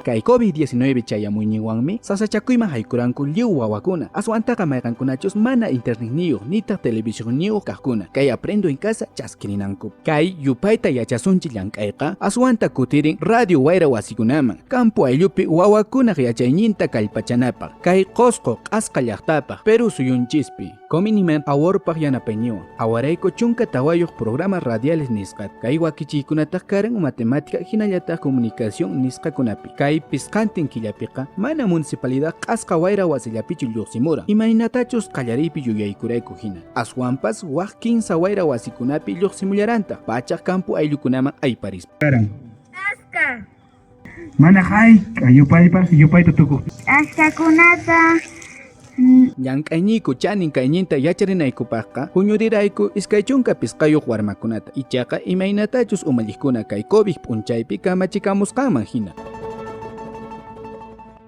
Kay COVID-19 chayamuyninwanmi sasachakuyman haykuranku lliw wawakuna. Aswantaqa mayqankunachus mana internet niyuq nita televisión niyuq kaqkuna. Kay aprendo en casa chaskirinanku. Kay yupayta yachasunchi llank'ayqa aswanta kutirin radio wayra wasikunaman. Campo ayllupi wawakuna yachayninta kallpachanapaq. Kay qosqo q'asqa llaqtapaq Perú suyunchispi. Cominiman aworpaq yanapañiwan. Awarayku chunka tawayuq programas radiales nisqat. Kay wakichiykunataq karan matemática hinallataq comunicación nisqakunapi. Kay pisqantin killapiqa mana municipalidad q'asqa wayra wasillapichu lluqsimura. Imaynatachus qallariypi yuyaykurayku hina. Aswanpas waq 15 wayra wasikunapi lluqsimullarantaq. Pachaq campo ayllukunaman ayparispa. Aska. Mana hayka yupayta tukuq. Askakunata. Llank'ayniku chanin kayninta yacharinaykupaqqa huñurirayku iskay chunka pisqayuq warmakunata. Ichaqa imaynatachus umalliqkuna kay COVID p'unchaypi kamachikamusqanman hina.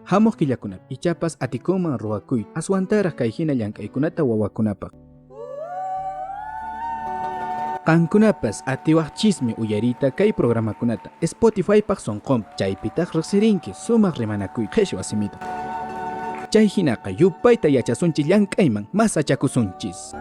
Hamuq killakunapi ichapas atikuman ruwakuy. Aswantaraq kay hina llank'aykunata wawakunapaq. Qankunapas atiwaq chisme uyarita kay programakunata Spotifypaq sonqom chaypitaq riqsirinki sumaq rimanakuy qhichwa simita. Chay hinaqa yupayta yachasunchis llank'ayman masachakusunchis.